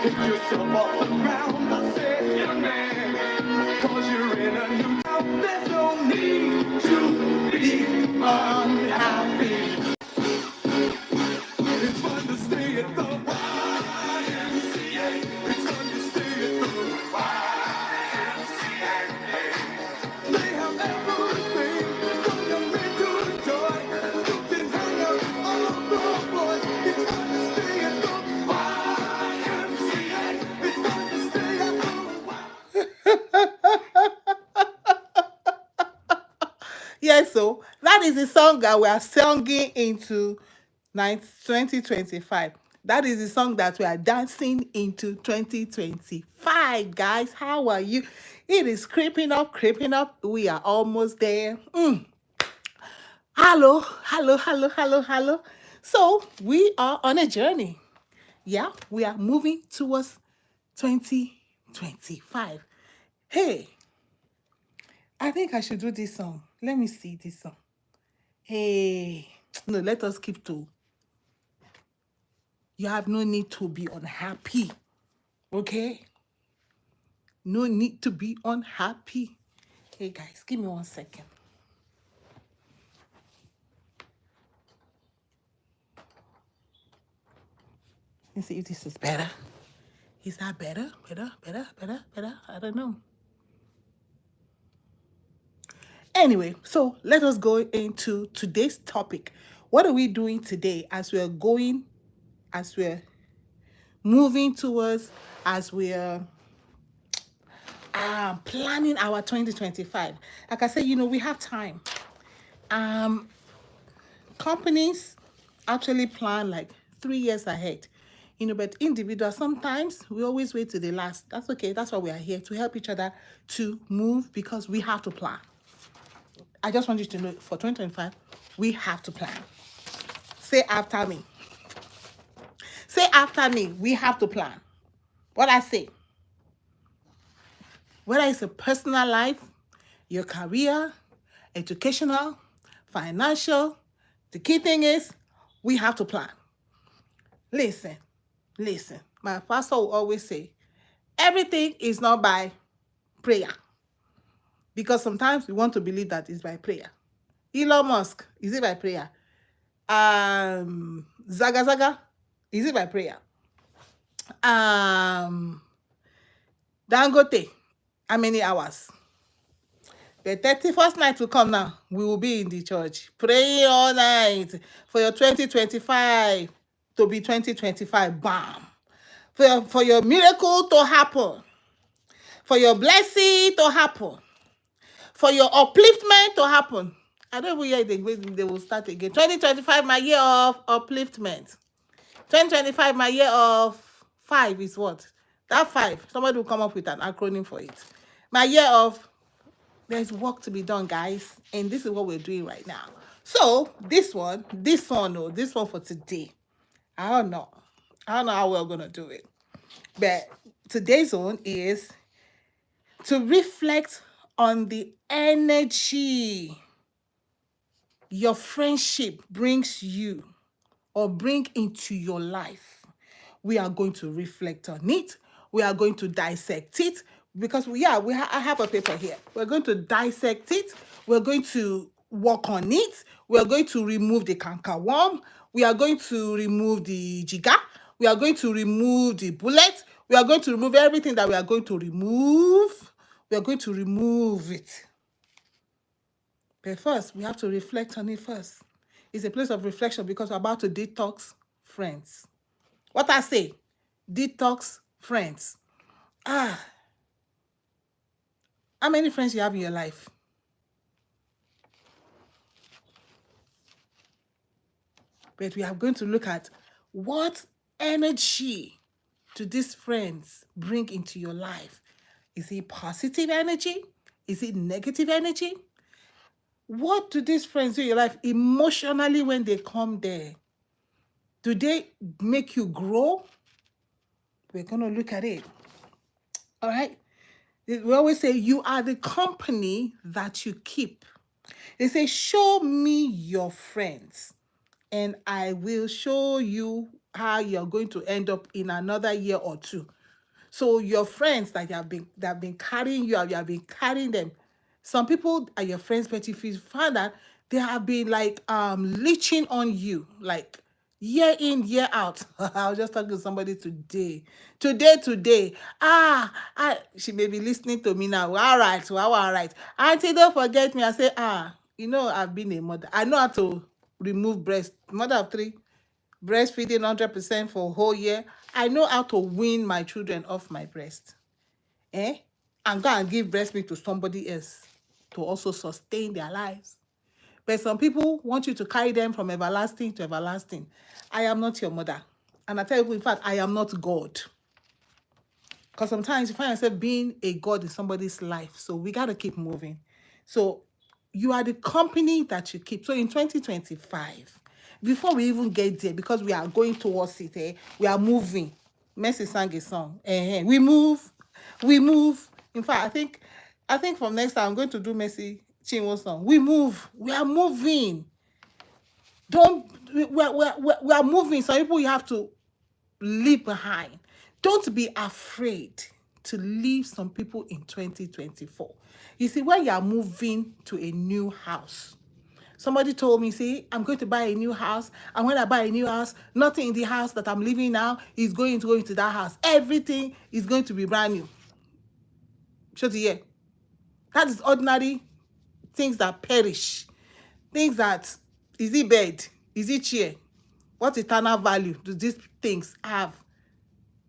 Pick yourself off the ground, I said, young man, cause you're in a new town. There's no need to be unhappy. It's fun to stay at the YMCA. It's fun to stay at the YMCA. They have everything from young men to enjoy. You can hang out all over, boys. It's fun to stay at the YMCA. It's fun to stay at the Yes, so that is the song that we are singing into 2025. That is the song that we are dancing into 2025. Guys, how are you? It is creeping up, creeping up. We are almost there. Hello, hello, hello, hello, hello. So we are on a journey. Yeah, we are moving towards 2025. Hey, I think I should do this song. Let me see this song. Hey, no, let us keep to. You have no need to be unhappy. Okay? No need to be unhappy. Hey guys, give me 1 second. Let's see if this is better. Is that better? Better? I don't know. Anyway, so let us go into today's topic. What are we doing today as we're moving towards, as we're planning our 2025? Like I said, we have time. Companies actually plan like 3 years ahead. But individuals, sometimes we always wait to the last. That's okay. That's why we are here, to help each other to move, because we have to plan. I just want you to know, for 2025, we have to plan. Say after me. Say after me, we have to plan. What I say, whether it's a personal life, your career, educational, financial, the key thing is we have to plan. Listen. My pastor will always say, everything is not by prayer. Because sometimes we want to believe that it's by prayer. Elon Musk, is it by prayer? Zaga, is it by prayer? Dangote, how many hours? The 31st night will come now. We will be in the church praying all night for your 2025 to be 2025. Bam. For your miracle to happen. For your blessing to happen. For your upliftment to happen. I don't even hear they will start again. 2025, my year of upliftment. 2025, my year of 5 is what? That 5, somebody will come up with an acronym for it. My year of, there's work to be done, guys. And this is what we're doing right now. So, this one for today. I don't know how we're going to do it. But today's one is to reflect on the energy your friendship brings you or bring into your life. We are going to reflect on it. We are going to dissect it, because I have a paper here. We're going to dissect it. We're going to work on it. We're going to remove the cankerworm. We are going to remove the jigger. We are going to remove the bullet. We are going to remove everything that we are going to remove. We are going to remove it. But first, we have to reflect on it first. It's a place of reflection, because we're about to detox friends. What I say? Detox friends. How many friends you have in your life? But we are going to look at what energy do these friends bring into your life. Is it positive energy? Is it negative energy? What do these friends do in your life emotionally when they come there? Do they make you grow? We're going to look at it. All right? We always say, you are the company that you keep. They say, show me your friends, and I will show you how you're going to end up in another year or two. So your friends that have been carrying you, you have been carrying them. Some people are your friends, but if you find that they have been like leeching on you, like year in, year out. I was just talking to somebody today. Today. She may be listening to me now. All right, well, all right. Auntie, don't forget me. I say, I've been a mother. I know how to remove breast. Mother of three, breastfeeding 100% for a whole year. I know how to wean my children off my breast. And go and give breast milk to somebody else to also sustain their lives. But some people want you to carry them from everlasting to everlasting. I am not your mother. And I tell you, in fact, I am not God. Because sometimes you find yourself being a God in somebody's life. So we got to keep moving. So you are the company that you keep. So in 2025, before we even get there, because we are going towards it, we are moving. Mercy sang a song. We move. In fact, I think from next time I'm going to do Mercy Chinwo's song. We move. We are moving. We are moving. Some people you have to leave behind. Don't be afraid to leave some people in 2024. You see, when you are moving to a new house, somebody told me, see, I'm going to buy a new house. And when I buy a new house, nothing in the house that I'm living now is going to go into that house. Everything is going to be brand new. Show the year. That is ordinary things that perish. Things that, is it bed? Is it chair? What eternal value do these things have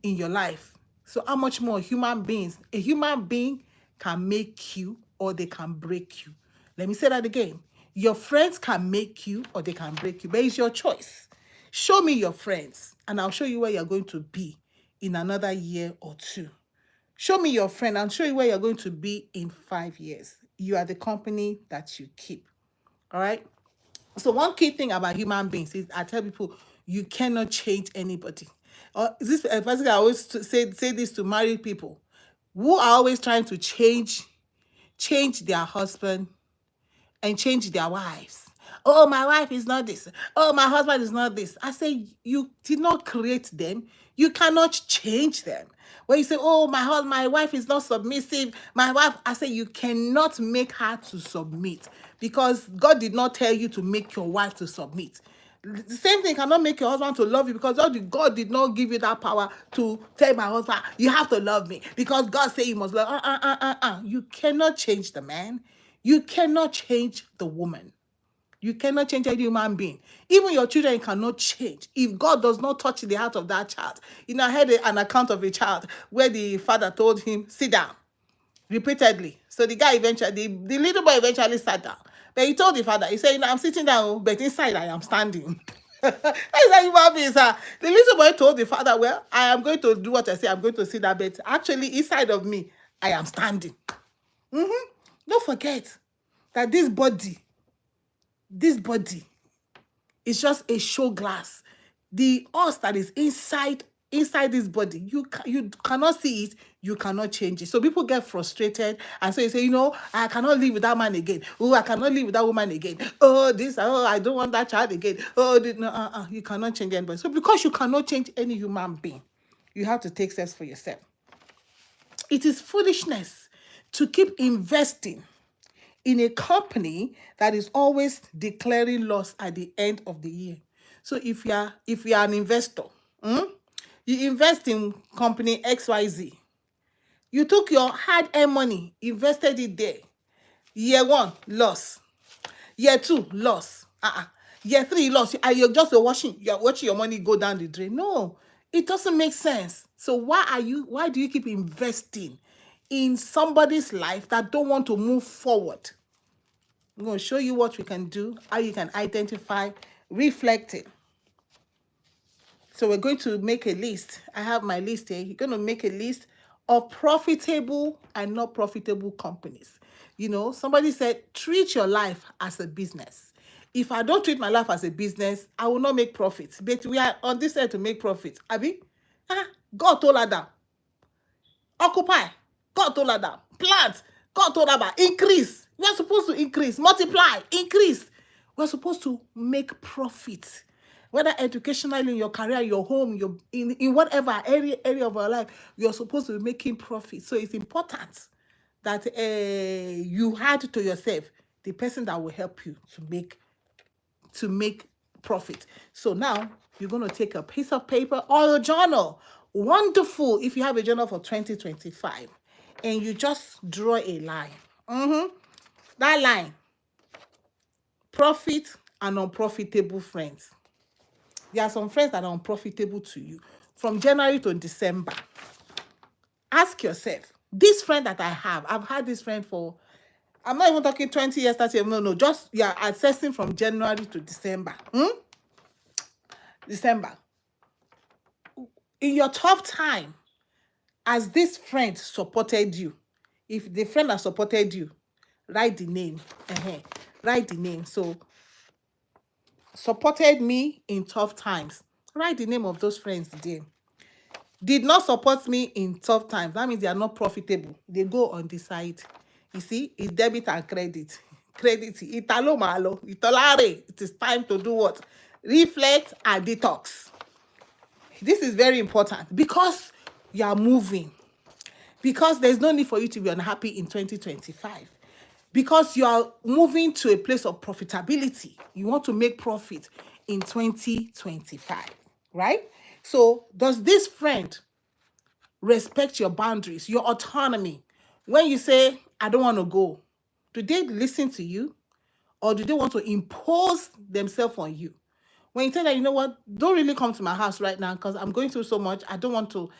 in your life? So how much more human beings? A human being can make you or they can break you. Let me say that again. Your friends can make you or they can break you, but it's your choice. Show me your friends and I'll show you where you're going to be in another year or two. Show me your friend and show you where you're going to be in 5 years. You are the company that you keep. All right? So one key thing about human beings is I tell people, you cannot change anybody. This basically I always say this to married people who are always trying to change their husband and change their wives. Oh, my wife is not this. Oh, my husband is not this. I say, you did not create them. You cannot change them. When you say, oh, my wife is not submissive, my wife, I say, you cannot make her to submit because God did not tell you to make your wife to submit. The same thing cannot make your husband to love you because God did not give you that power to tell my husband, you have to love me because God said you must love. You cannot change the man. You cannot change the woman. You cannot change any human being. Even your children cannot change. If God does not touch the heart of that child. I heard an account of a child where the father told him, sit down, repeatedly. So the guy eventually, the little boy eventually sat down. But he told the father, he said, I'm sitting down, but inside I am standing. That's how human beings are. The little boy told the father, well, I am going to do what I say. I'm going to sit down, but actually inside of me, I am standing. Don't forget that this body is just a show glass. The us that is inside this body, you cannot see it, you cannot change it. So people get frustrated and so you say, I cannot live with that man again. Oh, I cannot live with that woman again. Oh, I don't want that child again. Oh, no, you cannot change anybody. So because you cannot change any human being, you have to take steps for yourself. It is foolishness to keep investing in a company that is always declaring loss at the end of the year. So if you are an investor, you invest in company XYZ. You took your hard-earned money, invested it there. Year 1, loss. Year 2, loss. Year 3, loss. And you're just watching your money go down the drain. No, it doesn't make sense. So why do you keep investing in somebody's life that don't want to move forward? I'm going to show you what we can do, how you can identify reflecting. So we're going to make a list. I have my list here. You're going to make a list of profitable and not profitable companies. Somebody said, treat your life as a business. If I don't treat my life as a business, I will not make profits. But we are on this earth to make profits. Abi? God told Adam, occupy. God told Adam, plant. God told Adam, increase. We are supposed to increase, multiply, increase. We're supposed to make profit. whether educationally, in your career, your home, your in whatever area of your life, you're supposed to be making profit. So it's important that you add to yourself the person that will help you to make profit. So now you're going to take a piece of paper or a journal. Wonderful if you have a journal for 2025, and you just draw a line. That line, profit and unprofitable friends. There are some friends that are unprofitable to you. From January to December, ask yourself, this friend that I've had this friend for, I'm not even talking 20 years, 30 years, no, just you are assessing from January to December. December. In your tough time, as this friend supported you, if the friend has supported you, write the name. Write the name. So, supported me in tough times. Write the name of those friends there. Did not support me in tough times. That means they are not profitable. They go on the side. You see, it's debit and credit. Credit. Italo malo. Itolare. It is time to do what? Reflect and detox. This is very important because you are moving. Because there's no need for you to be unhappy in 2025. Because you are moving to a place of profitability. You want to make profit in 2025, right? So does this friend respect your boundaries, your autonomy? When you say, I don't want to go, do they listen to you? Or do they want to impose themselves on you? When you tell them, you know what, don't really come to my house right now because I'm going through so much. I don't want to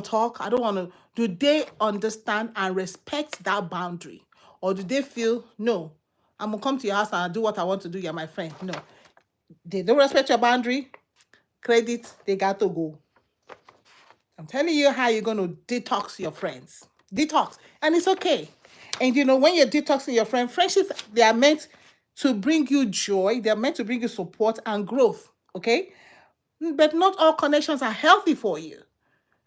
talk. I don't want to. Do they understand and respect that boundary? Or do they feel, no, I'm going to come to your house and I'll do what I want to do. You're my friend. No. They don't respect your boundary. Credit, they got to go. I'm telling you how you're going to detox your friends. Detox. And it's okay. And you know, when you're detoxing your friendships, they are meant to bring you joy. They're meant to bring you support and growth. Okay? But not all connections are healthy for you.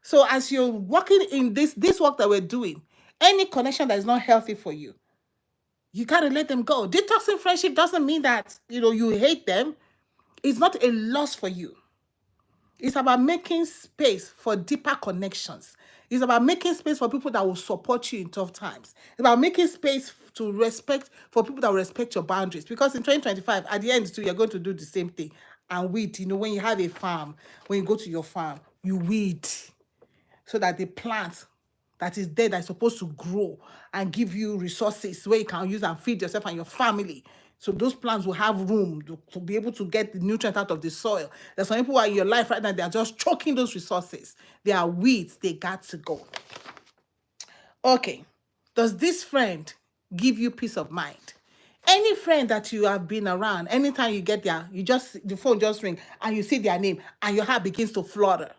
So as you're working in this work that we're doing, any connection that is not healthy for you, you got to let them go. Detoxing friendship doesn't mean that, you know, you hate them. It's not a loss for you. It's about making space for deeper connections. It's about making space for people that will support you in tough times. It's about making space for people that will respect your boundaries. Because in 2025, at the end, too, you're going to do the same thing. And weed, you know, when you have a farm, when you go to your farm, you weed so that the plant that is there that's supposed to grow and give you resources where you can use and feed yourself and your family. So those plants will have room to be able to get the nutrient out of the soil. There's some people who are in your life right now, they are just choking those resources. They are weeds, they got to go. Okay, does this friend give you peace of mind? Any friend that you have been around, anytime you get there, the phone just ring and you see their name and your heart begins to flutter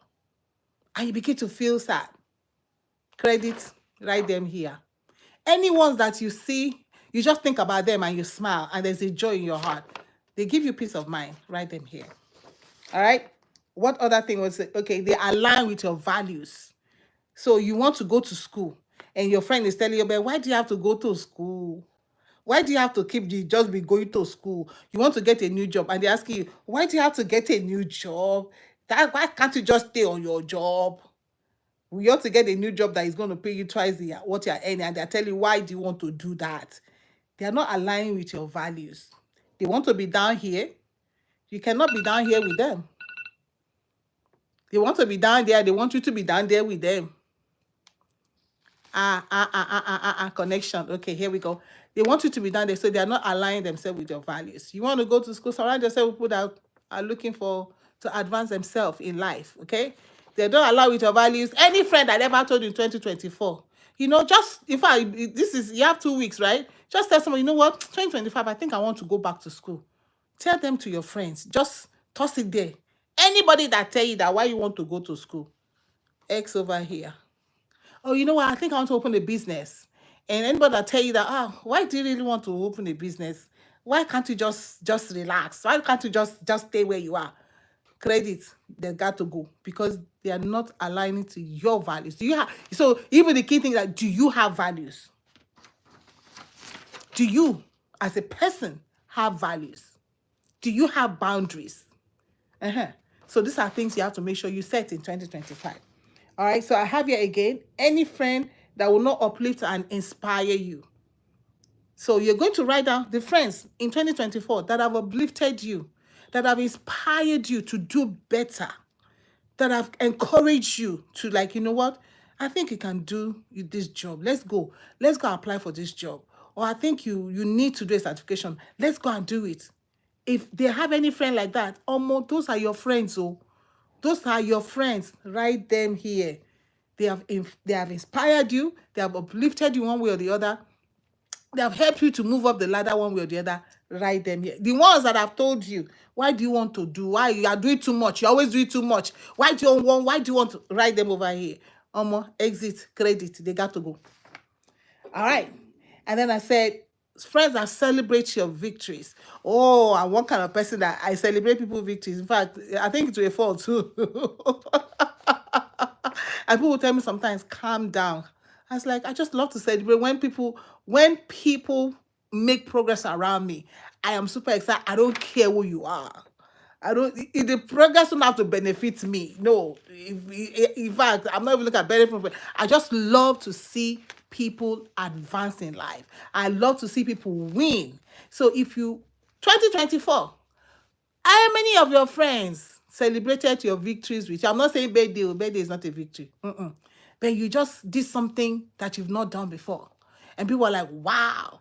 and you begin to feel sad. Credit, write them here. Any ones that you see, you just think about them and you smile and there's a joy in your heart. They give you peace of mind. Write them here. All right. What other thing was it? Okay, they align with your values. So you want to go to school and your friend is telling you, but why do you have to go to school? Why do you have to just be going to school? You want to get a new job and they're asking you, why do you have to get a new job? Why can't you just stay on your job? You ought to get a new job that is going to pay you twice what you're earning, and they're telling you, why do you want to do that? They're not aligning with your values. They want to be down here. You cannot be down here with them. They want to be down there. They want you to be down there with them. Connection. Okay, here we go. They want you to be down there, so they are not aligning themselves with your values. You want to go to school, surround yourself with people that are looking to advance themselves in life, okay? They don't allow with your values. Any friend that ever told you in 2024, you know, just, in fact, you have 2 weeks, right? Just tell someone, you know what, 2025, I think I want to go back to school. Tell them to your friends. Just toss it there. Anybody that tell you that why you want to go to school, X over here. Oh, you know what, I think I want to open a business. And anybody that tell you that, why do you really want to open a business? Why can't you just relax? Why can't you just stay where you are? Credit, they got to go because they are not aligning to your values. So even the key thing is that, do you have values? Do you, as a person, have values? Do you have boundaries? So these are things you have to make sure you set in 2025. All right. So I have here again, any friend that will not uplift and inspire you. So you're going to write down the friends in 2024 that have uplifted you, that have inspired you to do better, that have encouraged you to, like, you know what? I think you can do this job. Let's go. Let's go apply for this job. Or I think you need to do a certification. Let's go and do it. If they have any friend like that, those are your friends. Oh, those are your friends. Write them here. They have inspired you. They have uplifted you one way or the other. They have helped you to move up the ladder one way or the other. Write them here. The ones that I've told you, why do you want to do? Why you are doing too much? You always do it too much. Why do you want? Why do you want to write them over here? Exit, credit. They got to go. All right. And then I said, friends that celebrate your victories. Oh, I'm one kind of person that I celebrate people's victories. In fact, I think it's a fault too. And people tell me sometimes, calm down. I was like, I just love to celebrate when people make progress around me. I am super excited. I don't care who you are. I don't. The progress don't have to benefit me. No, in fact, I'm not even looking at benefit from it. I just love to see people advance in life. I love to see people win. So if you 2024, how many of your friends celebrated your victories with you? I'm not saying birthday. Birthday is not a victory. But you just did something that you've not done before. And people are like, wow.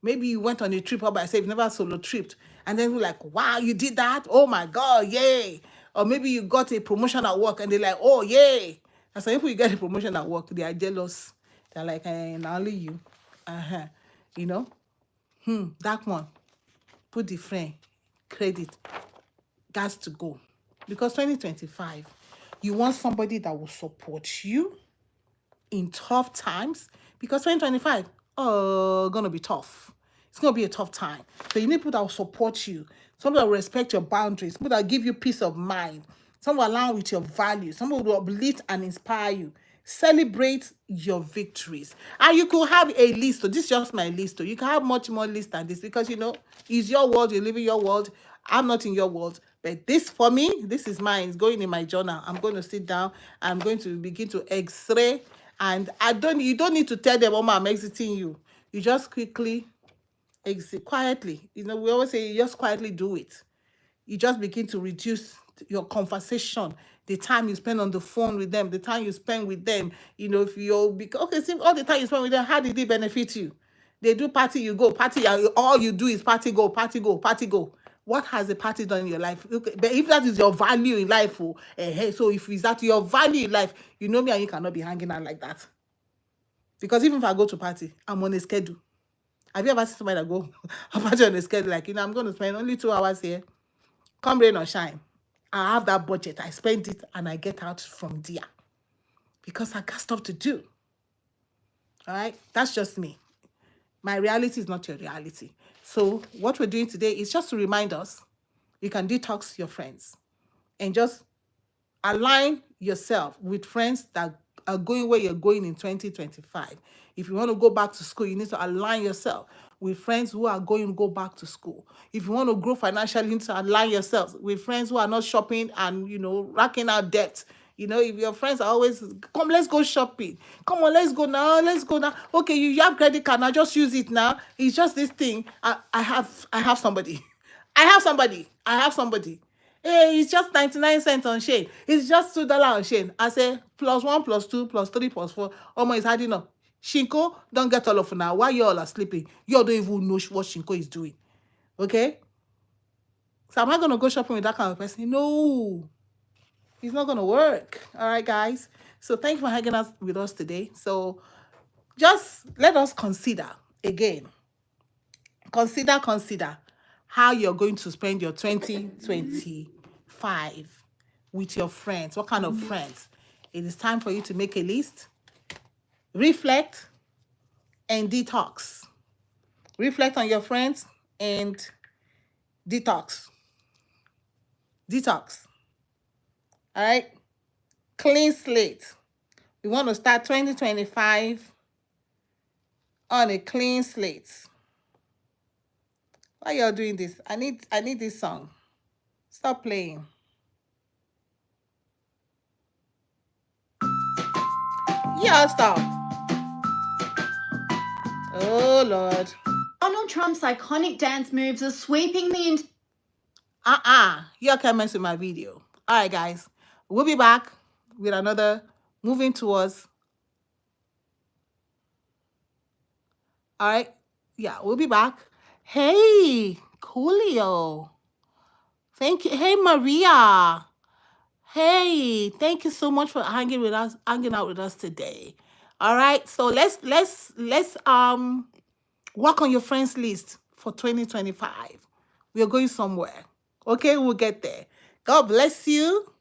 Maybe you went on a trip all by yourself, never solo tripped. And then you're like, wow, you did that? Oh my God, yay. Or maybe you got a promotion at work and they're like, oh, yay. And some people you get a promotion at work, they are jealous. They're like, not only you. You know, that one. Put the friend, credit, gas to go. Because 2025, you want somebody that will support you in tough times, because 2025, gonna be tough. It's gonna be a tough time. So you need people that will support you, some that will respect your boundaries, people that will give you peace of mind, some will align with your values, some will uplift and inspire you. Celebrate your victories. And you could have a list. So this is just my list. So you can have much more list than this, because it's your world, you're living your world. I'm not in your world. But this, for me, this is mine. It's going in my journal. I'm going to sit down. I'm going to begin to X-ray. And you don't need to tell them, oh, I'm exiting you. You just quickly exit quietly. We always say you just quietly do it. You just begin to reduce your conversation, the time you spend on the phone with them, the time you spend with them. If see, all the time you spend with them, how did it benefit you? They do party, you go party, all you do is party, go, party, go, party, go. What has the party done in your life? Okay, but if that is your value in life, so if it's that your value in life, me and you cannot be hanging out like that. Because even if I go to party, I'm on a schedule. Have you ever seen somebody that go party on a schedule? Like, I'm going to spend only 2 hours here. Come rain or shine, I have that budget. I spend it and I get out from there. Because I got stuff to do. All right? That's just me. My reality is not your reality. So what we're doing today is just to remind us, you can detox your friends and just align yourself with friends that are going where you're going in 2025. If you want to go back to school, you need to align yourself with friends who are going to go back to school. If you want to grow financially, you need to align yourself with friends who are not shopping and, racking out debt. If your friends are always, come, let's go shopping. Come on, let's go now. Let's go now. Okay, you have credit card now. Just use it now. It's just this thing. I have somebody. I have somebody. Hey, it's just 99 cents on Shane. It's just $2 on Shane. I say, +1, +2, +3, +4. Almost is harding up. Shinko, don't get all of now. While you all are sleeping, you all don't even know what Shinko is doing. Okay? So am I going to go shopping with that kind of person? No. It's not going to work. All right, guys? So thank you for hanging out with us today. So just let us consider again. Consider how you're going to spend your 2025 with your friends. What kind of friends? It is time for you to make a list, reflect, and detox. Reflect on your friends and detox. Detox. All right? Clean slate. We want to start 2025 on a clean slate. Why y'all doing this? I need this song. Stop playing. Yeah, stop. Oh, Lord. Donald Trump's iconic dance moves are sweeping the You're comments with my video. All right, guys. We'll be back with another moving towards. All right. Yeah, we'll be back. Hey, Coolio. Thank you. Hey, Maria. Hey, thank you so much for hanging out with us today. All right. So let's work on your friends list for 2025. We are going somewhere. Okay, we'll get there. God bless you.